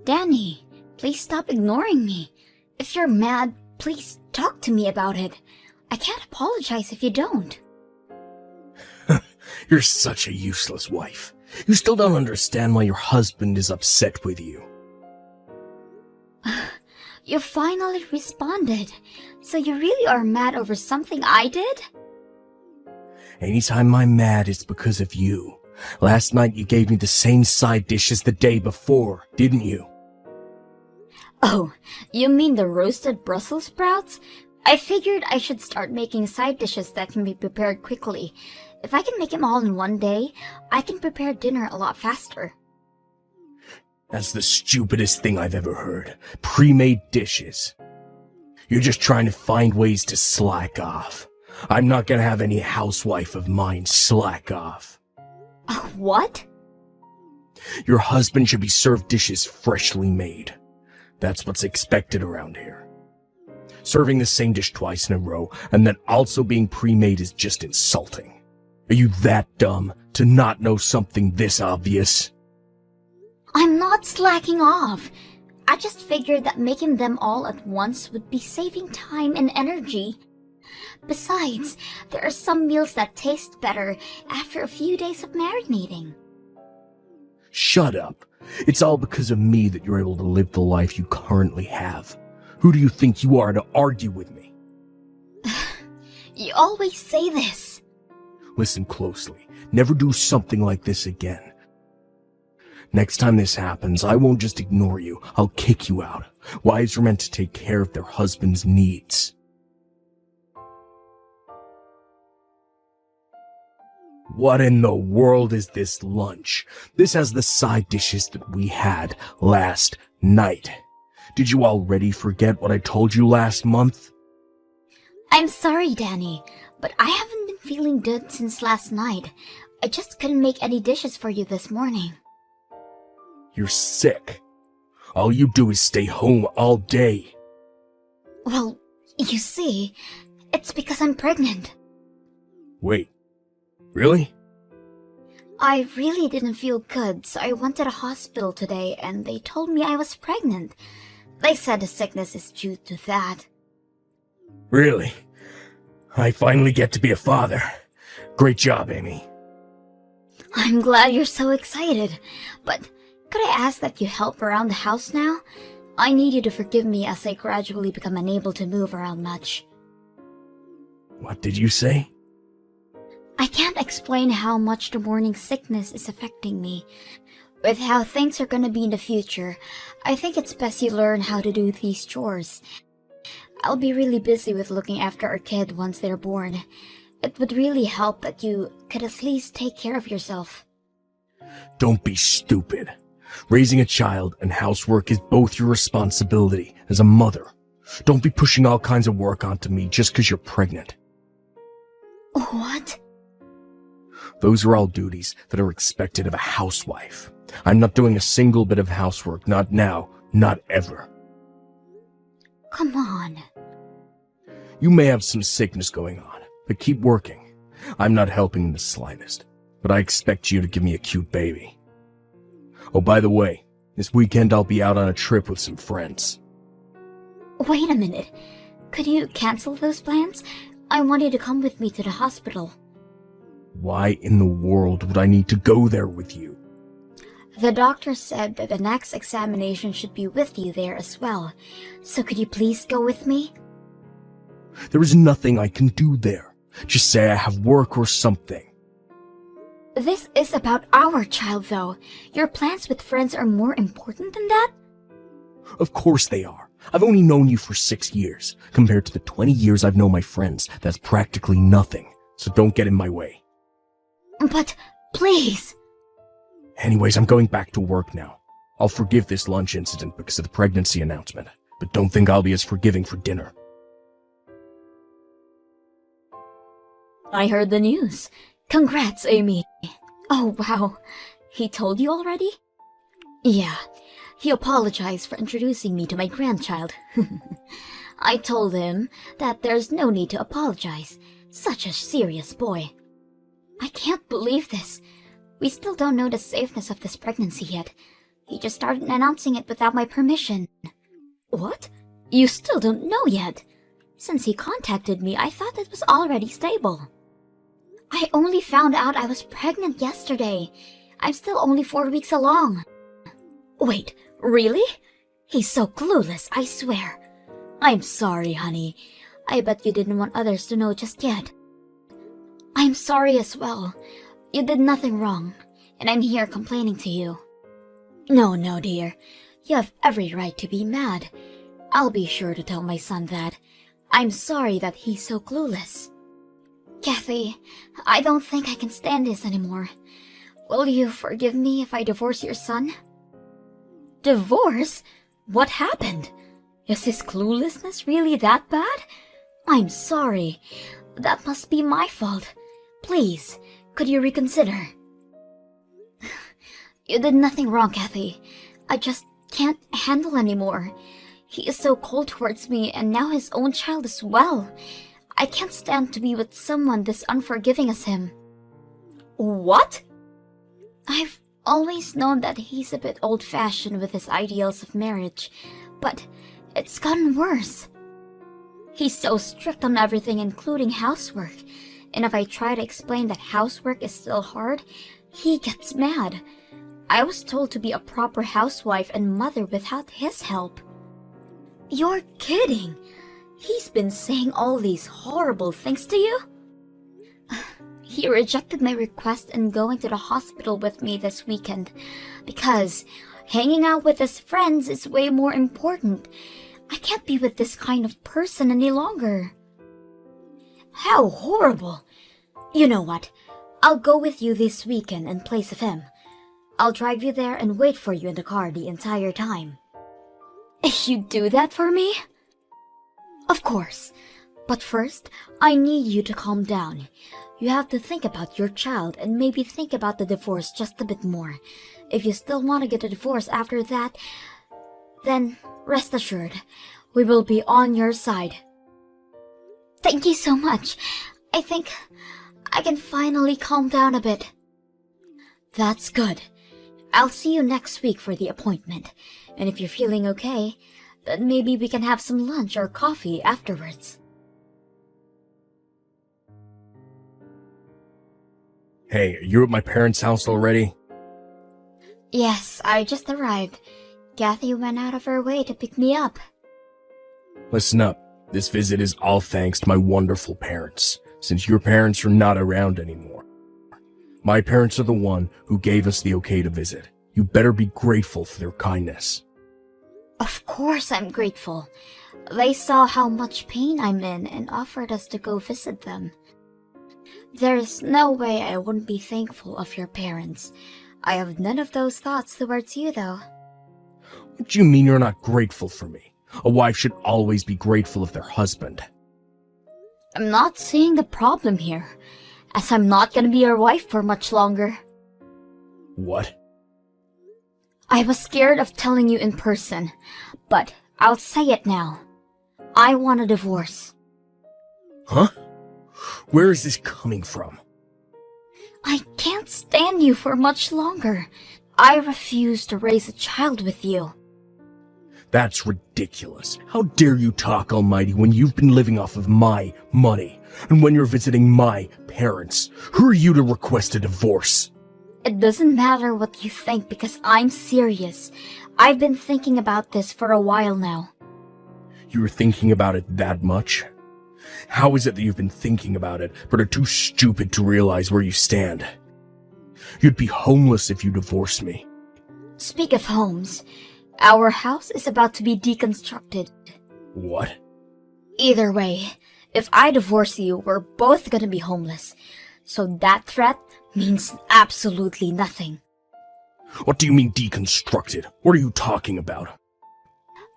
Danny, please stop ignoring me. If you're mad, please talk to me about it. I can't apologize if you don't. You're such a useless wife. You still don't understand why your husband is upset with you. You finally responded. So you really are mad over something I did? Anytime I'm mad, it's because of you. Last night you gave me the same side dish as the day before, didn't you? Oh, you mean the roasted Brussels sprouts? I figured I should start making side dishes that can be prepared quickly. If I can make them all in one day, I can prepare dinner a lot faster. That's the stupidest thing I've ever heard. Pre-made dishes. You're just trying to find ways to slack off. I'm not gonna have any housewife of mine slack off. What? Your husband should be served dishes freshly made. That's what's expected around here. Serving the same dish twice in a row and then also being pre-made is just insulting. Are you that dumb to not know something this obvious? I'm not slacking off. I just figured that making them all at once would be saving time and energy. Besides, there are some meals that taste better after a few days of marinating. Shut up. It's all because of me that you're able to live the life you currently have. Who do you think you are to argue with me? You always say this. Listen closely. Never do something like this again. Next time this happens, I won't just ignore you. I'll kick you out. Wives are meant to take care of their husband's needs. What in the world is this lunch? This has the side dishes that we had last night. Did you already forget what I told you last month? I'm sorry, Danny, but I haven't been feeling good since last night. I just couldn't make any dishes for you this morning. You're sick. All you do is stay home all day. Well, you see, it's because I'm pregnant. Wait, really? I really didn't feel good, so I went to the hospital today and they told me I was pregnant. They said the sickness is due to that. Really? I finally get to be a father. Great job, Amy. I'm glad you're so excited, but could I ask that you help around the house now? I need you to forgive me as I gradually become unable to move around much. What did you say? I can't explain how much the morning sickness is affecting me. With how things are gonna be in the future, I think it's best you learn how to do these chores. I'll be really busy with looking after our kid once they're born. It would really help that you could at least take care of yourself. Don't be stupid. Raising a child and housework is both your responsibility as a mother. Don't be pushing all kinds of work onto me just because you're pregnant. What? Those are all duties that are expected of a housewife. I'm not doing a single bit of housework, not now, not ever. Come on. You may have some sickness going on, but keep working. I'm not helping in the slightest, but I expect you to give me a cute baby. Oh, by the way, this weekend I'll be out on a trip with some friends. Wait a minute. Could you cancel those plans? I want you to come with me to the hospital. Why in the world would I need to go there with you? The doctor said that the next examination should be with you there as well. So could you please go with me? There is nothing I can do there. Just say I have work or something. This is about our child, though. Your plans with friends are more important than that? Of course they are. I've only known you for 6 years. Compared to the 20 years I've known my friends, that's practically nothing. So don't get in my way. But, please! Anyways, I'm going back to work now. I'll forgive this lunch incident because of the pregnancy announcement, but don't think I'll be as forgiving for dinner. I heard the news. Congrats, Amy. Oh, wow. He told you already? Yeah. He apologized for introducing me to my grandchild. I told him that there's no need to apologize. Such a serious boy. I can't believe this. We still don't know the safeness of this pregnancy yet. He just started announcing it without my permission. What? You still don't know yet? Since he contacted me, I thought it was already stable. I only found out I was pregnant yesterday. I'm still only 4 weeks along. Wait, really? He's so clueless, I swear. I'm sorry, honey. I bet you didn't want others to know just yet. I'm sorry as well. You did nothing wrong, and I'm here complaining to you. No, dear. You have every right to be mad. I'll be sure to tell my son that. I'm sorry that he's so clueless. Kathy, I don't think I can stand this anymore. Will you forgive me if I divorce your son? Divorce? What happened? Is his cluelessness really that bad? I'm sorry. That must be my fault. Please, could you reconsider? You did nothing wrong, Kathy. I just can't handle anymore. He is so cold towards me, and now his own child as well. I can't stand to be with someone this unforgiving as him. What? I've always known that he's a bit old-fashioned with his ideals of marriage, but it's gotten worse. He's so strict on everything, including housework, and if I try to explain that housework is still hard, he gets mad. I was told to be a proper housewife and mother without his help. You're kidding! He's been saying all these horrible things to you? He rejected my request and going to the hospital with me this weekend because hanging out with his friends is way more important. I can't be with this kind of person any longer. How horrible! You know what? I'll go with you this weekend in place of him. I'll drive you there and wait for you in the car the entire time. You do that for me? Of course. But first, I need you to calm down. You have to think about your child and maybe think about the divorce just a bit more. If you still want to get a divorce after that, then rest assured, we will be on your side. Thank you so much. I think I can finally calm down a bit. That's good. I'll see you next week for the appointment. And if you're feeling okay, then maybe we can have some lunch or coffee afterwards. Hey, are you at my parents' house already? Yes, I just arrived. Kathy went out of her way to pick me up. Listen up. This visit is all thanks to my wonderful parents, since your parents are not around anymore. My parents are the one who gave us the okay to visit. You better be grateful for their kindness. Of course I'm grateful. They saw how much pain I'm in and offered us to go visit them. There's no way I wouldn't be thankful of your parents. I have none of those thoughts towards you, though. What do you mean you're not grateful for me? A wife should always be grateful of their husband. I'm not seeing the problem here, as I'm not gonna be your wife for much longer. What? I was scared of telling you in person, but I'll say it now. I want a divorce. Huh? Where is this coming from? I can't stand you for much longer. I refuse to raise a child with you. That's ridiculous. How dare you talk, Almighty, when you've been living off of my money, and when you're visiting my parents? Who are you to request a divorce? It doesn't matter what you think because I'm serious. I've been thinking about this for a while now. You were thinking about it that much? How is it that you've been thinking about it, but are too stupid to realize where you stand? You'd be homeless if you divorced me. Speak of homes, our house is about to be deconstructed. What? Either way, if I divorce you, we're both gonna be homeless. So that threat means absolutely nothing. What do you mean deconstructed? What are you talking about?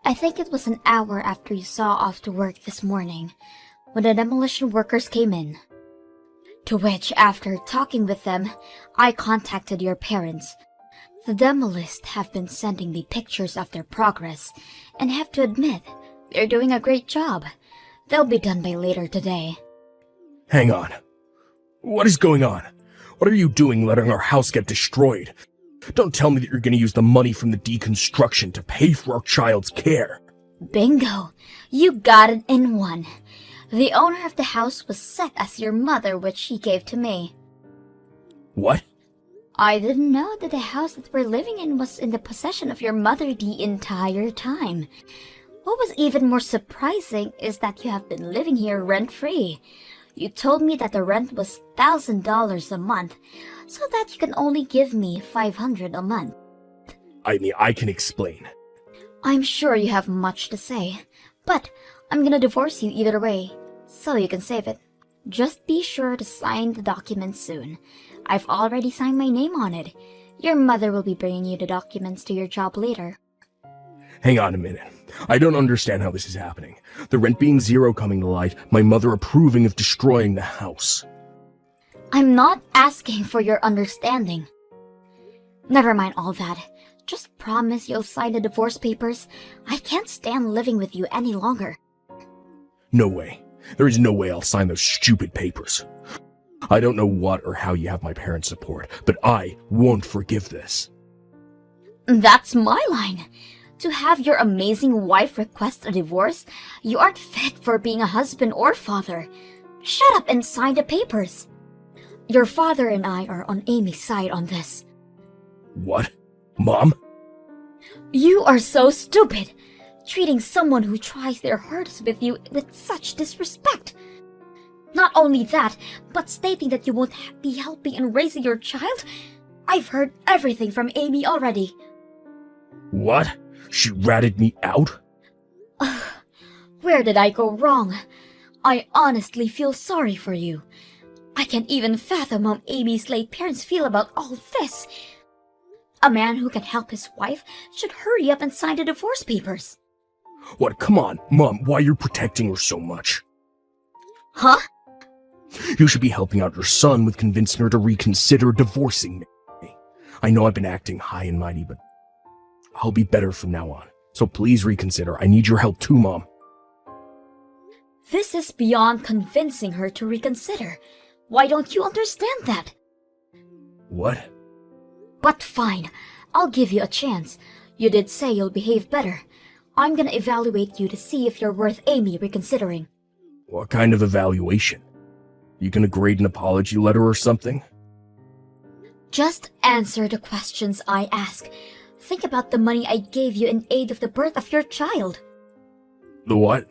I think it was an hour after you saw off to work this morning, when the demolition workers came in. To which, after talking with them, I contacted your parents. The demolists have been sending me pictures of their progress, and have to admit, they're doing a great job. They'll be done by later today. Hang on. What is going on? What are you doing letting our house get destroyed? Don't tell me that you're gonna use the money from the deconstruction to pay for our child's care. Bingo! You got it in one. The owner of the house was set as your mother, which she gave to me. What? I didn't know that the house that we're living in was in the possession of your mother the entire time. What was even more surprising is that you have been living here rent-free. You told me that the rent was $1,000 a month, so that you can only give me $500 a month. I mean, I can explain. I'm sure you have much to say, but I'm gonna divorce you either way, so you can save it. Just be sure to sign the document soon. I've already signed my name on it. Your mother will be bringing you the documents to your job later. Hang on a minute. I don't understand how this is happening. The rent being zero coming to light, my mother approving of destroying the house. I'm not asking for your understanding. Never mind all that. Just promise you'll sign the divorce papers. I can't stand living with you any longer. No way. There is no way I'll sign those stupid papers. I don't know what or how you have my parents' support, but I won't forgive this. That's my line. To have your amazing wife request a divorce, you aren't fit for being a husband or father. Shut up and sign the papers. Your father and I are on Amy's side on this. What? Mom? You are so stupid, treating someone who tries their hardest with you with such disrespect. Not only that, but stating that you won't be helping in raising your child. I've heard everything from Amy already. What? She ratted me out? Where did I go wrong? I honestly feel sorry for you. I can't even fathom how Amy's late parents feel about all this. A man who can help his wife should hurry up and sign the divorce papers. What? Come on, Mom, why you're protecting her so much? Huh? You should be helping out your son with convincing her to reconsider divorcing me. I know I've been acting high and mighty, but I'll be better from now on. So please reconsider. I need your help too, Mom. This is beyond convincing her to reconsider. Why don't you understand that? What? But fine, I'll give you a chance. You did say you'll behave better. I'm gonna evaluate you to see if you're worth Amy reconsidering. What kind of evaluation? You gonna grade an apology letter or something? Just answer the questions I ask. Think about the money I gave you in aid of the birth of your child. The what?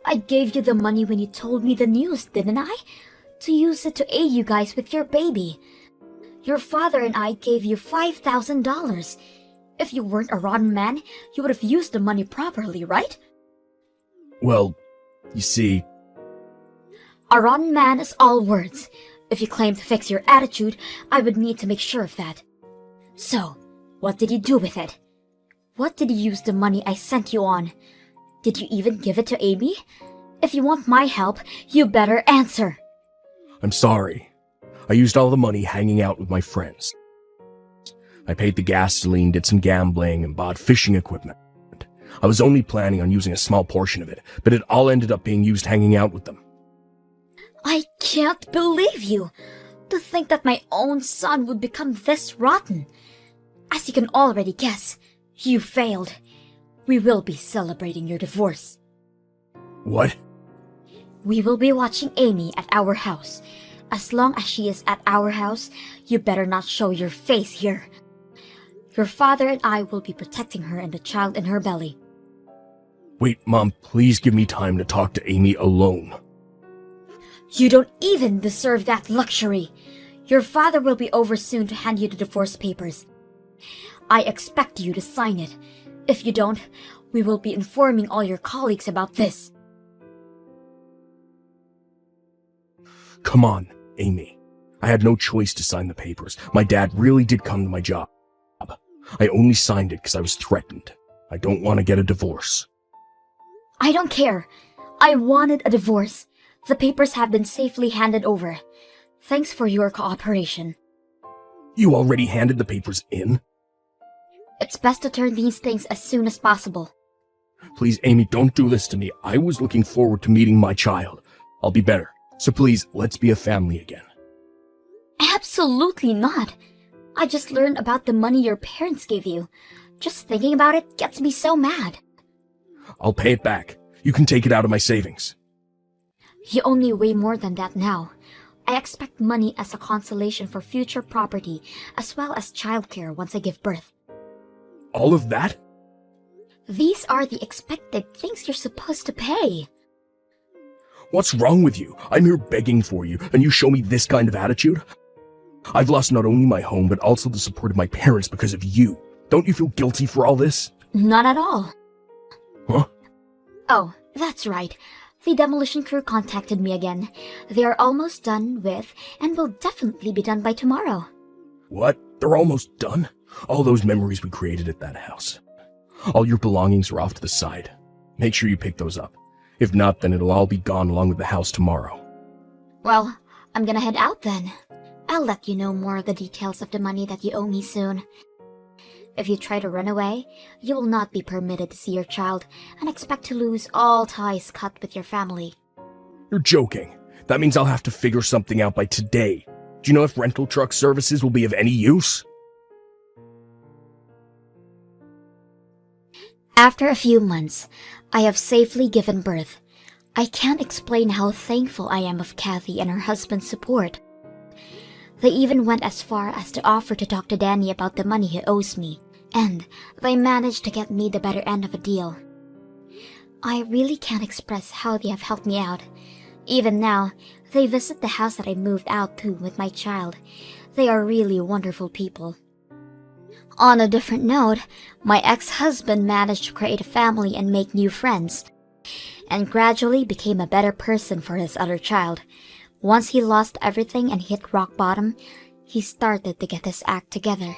I gave you the money when you told me the news, didn't I? To use it to aid you guys with your baby. Your father and I gave you $5,000. If you weren't a rotten man, you would have used the money properly, right? Well, you see... A rotten man is all words. If you claim to fix your attitude, I would need to make sure of that. So, what did you do with it? What did you use the money I sent you on? Did you even give it to Amy? If you want my help, you better answer. I'm sorry. I used all the money hanging out with my friends. I paid the gasoline, did some gambling, and bought fishing equipment. I was only planning on using a small portion of it, but it all ended up being used hanging out with them. I can't believe you! To think that my own son would become this rotten. As you can already guess, you failed. We will be celebrating your divorce. What? We will be watching Amy at our house. As long as she is at our house, you better not show your face here. Your father and I will be protecting her and the child in her belly. Wait, Mom, please give me time to talk to Amy alone. You don't even deserve that luxury. Your father will be over soon to hand you the divorce papers. I expect you to sign it. If you don't, we will be informing all your colleagues about this. Come on, Amy. I had no choice to sign the papers. My dad really did come to my job. I only signed it because I was threatened. I don't want to get a divorce. I don't care. I wanted a divorce. The papers have been safely handed over. Thanks for your cooperation. You already handed the papers in? It's best to turn these things as soon as possible. Please, Amy, don't do this to me. I was looking forward to meeting my child. I'll be better. So please, let's be a family again. Absolutely not. I just learned about the money your parents gave you. Just thinking about it gets me so mad. I'll pay it back. You can take it out of my savings. You owe me way more than that now. I expect money as a consolation for future property, as well as childcare once I give birth. All of that? These are the expected things you're supposed to pay. What's wrong with you? I'm here begging for you, and you show me this kind of attitude? I've lost not only my home, but also the support of my parents because of you. Don't you feel guilty for all this? Not at all. Huh? Oh, that's right. The demolition crew contacted me again. They are almost done with, and will definitely be done by tomorrow. What? They're almost done? All those memories we created at that house. All your belongings are off to the side. Make sure you pick those up. If not, then it'll all be gone along with the house tomorrow. Well, I'm gonna head out then. I'll let you know more of the details of the money that you owe me soon. If you try to run away, you will not be permitted to see your child and expect to lose all ties cut with your family. You're joking. That means I'll have to figure something out by today. Do you know if rental truck services will be of any use? After a few months, I have safely given birth. I can't explain how thankful I am of Kathy and her husband's support. They even went as far as to offer to talk to Danny about the money he owes me, and they managed to get me the better end of a deal. I really can't express how they have helped me out. Even now, they visit the house that I moved out to with my child. They are really wonderful people. On a different note, my ex-husband managed to create a family and make new friends, and gradually became a better person for his other child. Once he lost everything and hit rock bottom, he started to get his act together.